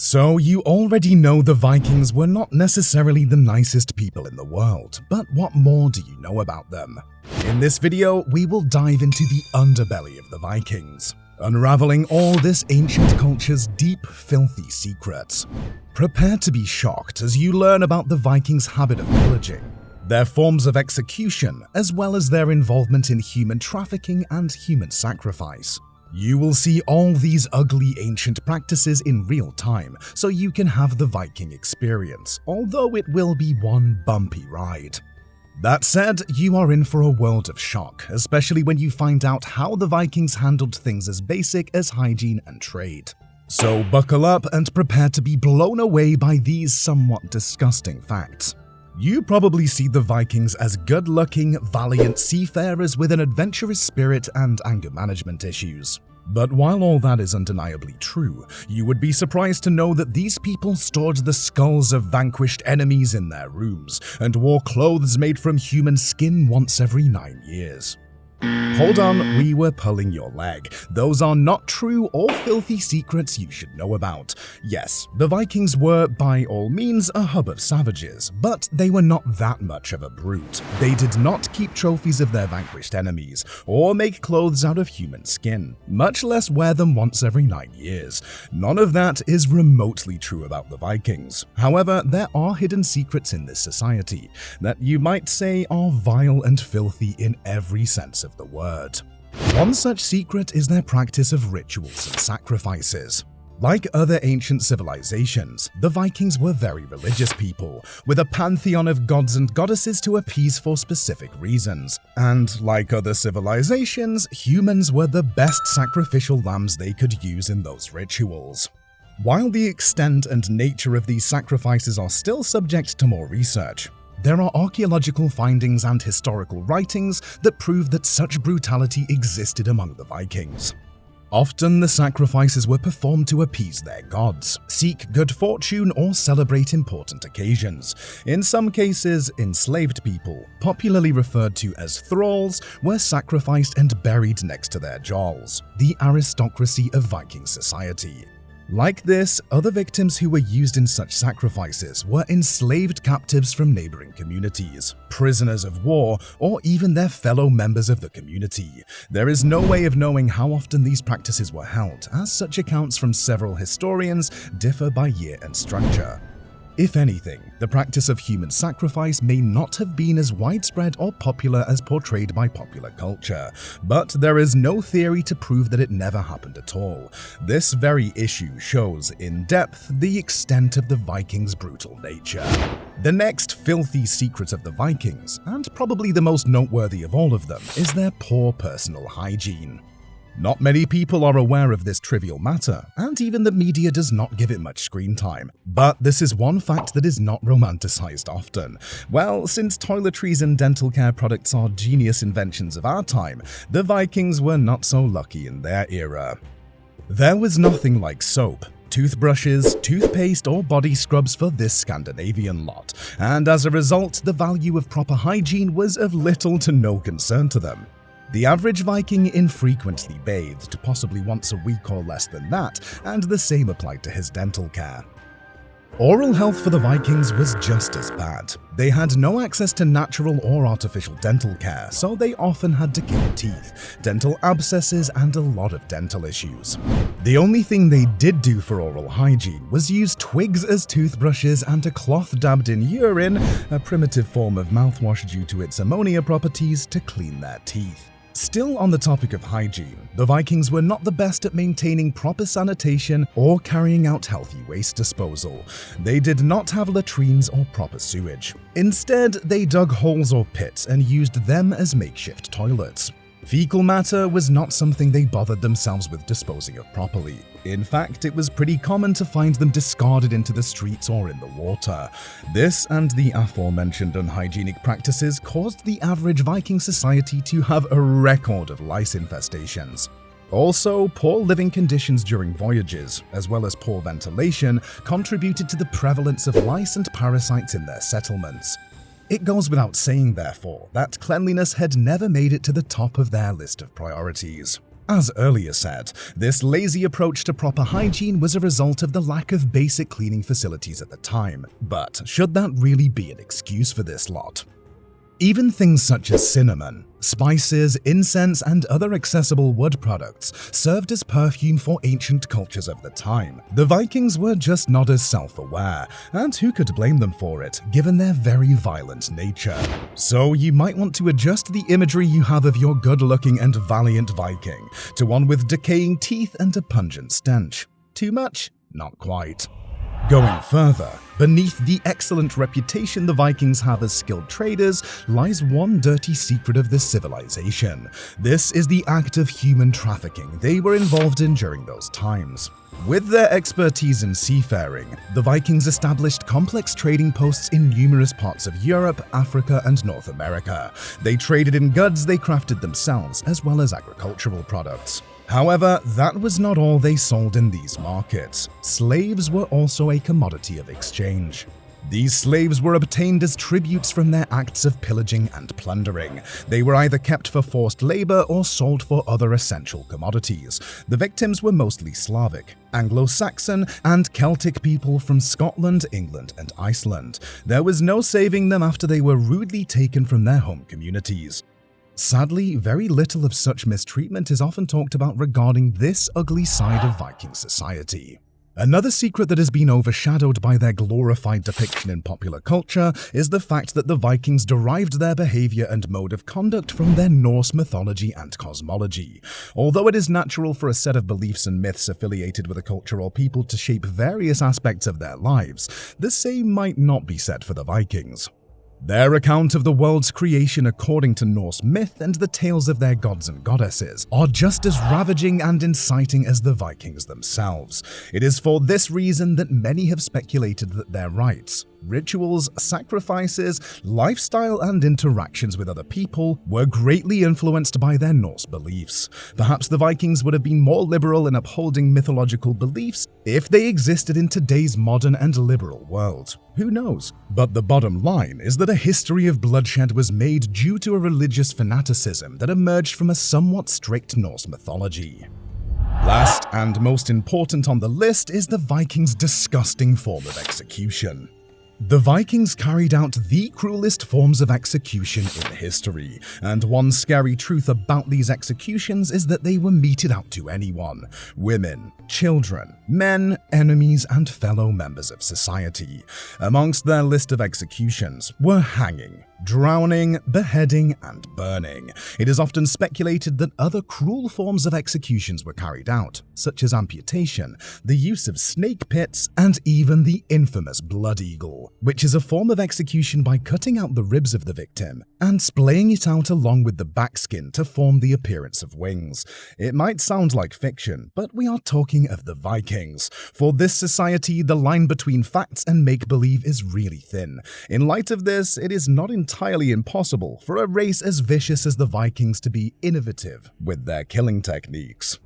So you already know the Vikings were not necessarily the nicest people in the world, but what more do you know about them? In this video, we will dive into the underbelly of the Vikings, unraveling all this ancient culture's deep, filthy secrets. Prepare to be shocked as you learn about the Vikings' habit of pillaging, their forms of execution, as well as their involvement in human trafficking and human sacrifice. You will see all these ugly ancient practices in real time, so you can have the Viking experience, although it will be one bumpy ride. That said, you are in for a world of shock, especially when you find out how the Vikings handled things as basic as hygiene and trade. So buckle up and prepare to be blown away by these somewhat disgusting facts. You probably see the Vikings as good-looking, valiant seafarers with an adventurous spirit and anger management issues. But while all that is undeniably true, you would be surprised to know that these people stored the skulls of vanquished enemies in their rooms and wore clothes made from human skin once every 9 years. Hold on, we were pulling your leg. Those are not true or filthy secrets you should know about. Yes, the Vikings were, by all means, a hub of savages, but they were not that much of a brute. They did not keep trophies of their vanquished enemies, or make clothes out of human skin, much less wear them once every 9 years. None of that is remotely true about the Vikings. However, there are hidden secrets in this society that you might say are vile and filthy in every sense of the word. One such secret is their practice of rituals and sacrifices. Like other ancient civilizations, the Vikings were very religious people, with a pantheon of gods and goddesses to appease for specific reasons. And like other civilizations, humans were the best sacrificial lambs they could use in those rituals. While the extent and nature of these sacrifices are still subject to more research, there are archaeological findings and historical writings that prove that such brutality existed among the Vikings. Often, the sacrifices were performed to appease their gods, seek good fortune, or celebrate important occasions. In some cases, enslaved people, popularly referred to as thralls, were sacrificed and buried next to their jarls, the aristocracy of Viking society. Like this, other victims who were used in such sacrifices were enslaved captives from neighboring communities, prisoners of war, or even their fellow members of the community. There is no way of knowing how often these practices were held, as such accounts from several historians differ by year and structure. If anything, the practice of human sacrifice may not have been as widespread or popular as portrayed by popular culture, but there is no theory to prove that it never happened at all. This very issue shows in depth the extent of the Vikings' brutal nature. The next filthy secret of the Vikings, and probably the most noteworthy of all of them, is their poor personal hygiene. Not many people are aware of this trivial matter, and even the media does not give it much screen time. But this is one fact that is not romanticized often. Well, since toiletries and dental care products are genius inventions of our time, the Vikings were not so lucky in their era. There was nothing like soap, toothbrushes, toothpaste, or body scrubs for this Scandinavian lot, and as a result, the value of proper hygiene was of little to no concern to them. The average Viking infrequently bathed, possibly once a week or less than that, and the same applied to his dental care. Oral health for the Vikings was just as bad. They had no access to natural or artificial dental care, so they often had decayed teeth, dental abscesses, and a lot of dental issues. The only thing they did do for oral hygiene was use twigs as toothbrushes and a cloth dabbed in urine, a primitive form of mouthwash due to its ammonia properties, to clean their teeth. Still on the topic of hygiene, the Vikings were not the best at maintaining proper sanitation or carrying out healthy waste disposal. They did not have latrines or proper sewage. Instead, they dug holes or pits and used them as makeshift toilets. Fecal matter was not something they bothered themselves with disposing of properly. In fact, it was pretty common to find them discarded into the streets or in the water. This and the aforementioned unhygienic practices caused the average Viking society to have a record of lice infestations. Also, poor living conditions during voyages, as well as poor ventilation, contributed to the prevalence of lice and parasites in their settlements. It goes without saying, therefore, that cleanliness had never made it to the top of their list of priorities. As earlier said, this lazy approach to proper hygiene was a result of the lack of basic cleaning facilities at the time. But should that really be an excuse for this lot? Even things such as cinnamon, spices, incense, and other accessible wood products served as perfume for ancient cultures of the time. The Vikings were just not as self-aware, and who could blame them for it, given their very violent nature? So you might want to adjust the imagery you have of your good-looking and valiant Viking to one with decaying teeth and a pungent stench. Too much? Not quite. Going further, beneath the excellent reputation the Vikings have as skilled traders lies one dirty secret of this civilization. This is the act of human trafficking they were involved in during those times. With their expertise in seafaring, the Vikings established complex trading posts in numerous parts of Europe, Africa, and North America. They traded in goods they crafted themselves, as well as agricultural products. However, that was not all they sold in these markets. Slaves were also a commodity of exchange. These slaves were obtained as tributes from their acts of pillaging and plundering. They were either kept for forced labor or sold for other essential commodities. The victims were mostly Slavic, Anglo-Saxon, and Celtic people from Scotland, England, and Iceland. There was no saving them after they were rudely taken from their home communities. Sadly, very little of such mistreatment is often talked about regarding this ugly side of Viking society. Another secret that has been overshadowed by their glorified depiction in popular culture is the fact that the Vikings derived their behavior and mode of conduct from their Norse mythology and cosmology. Although it is natural for a set of beliefs and myths affiliated with a culture or people to shape various aspects of their lives, the same might not be said for the Vikings. Their account of the world's creation according to Norse myth and the tales of their gods and goddesses are just as ravaging and inciting as the Vikings themselves. It is for this reason that many have speculated that their rites, rituals, sacrifices, lifestyle, and interactions with other people were greatly influenced by their Norse beliefs. Perhaps the Vikings would have been more liberal in upholding mythological beliefs if they existed in today's modern and liberal world. Who knows? But the bottom line is that a history of bloodshed was made due to a religious fanaticism that emerged from a somewhat strict Norse mythology. Last and most important on the list is the Vikings' disgusting form of execution. The Vikings carried out the cruelest forms of execution in history, and one scary truth about these executions is that they were meted out to anyone: women, children, men, enemies, and fellow members of society. Amongst their list of executions were hanging, drowning, beheading, and burning. It is often speculated that other cruel forms of executions were carried out, such as amputation, the use of snake pits, and even the infamous blood eagle, which is a form of execution by cutting out the ribs of the victim and splaying it out along with the back skin to form the appearance of wings. It might sound like fiction, but we are talking of the Vikings. For this society, the line between facts and make-believe is really thin. In light of this, it is not entirely impossible for a race as vicious as the Vikings to be innovative with their killing techniques.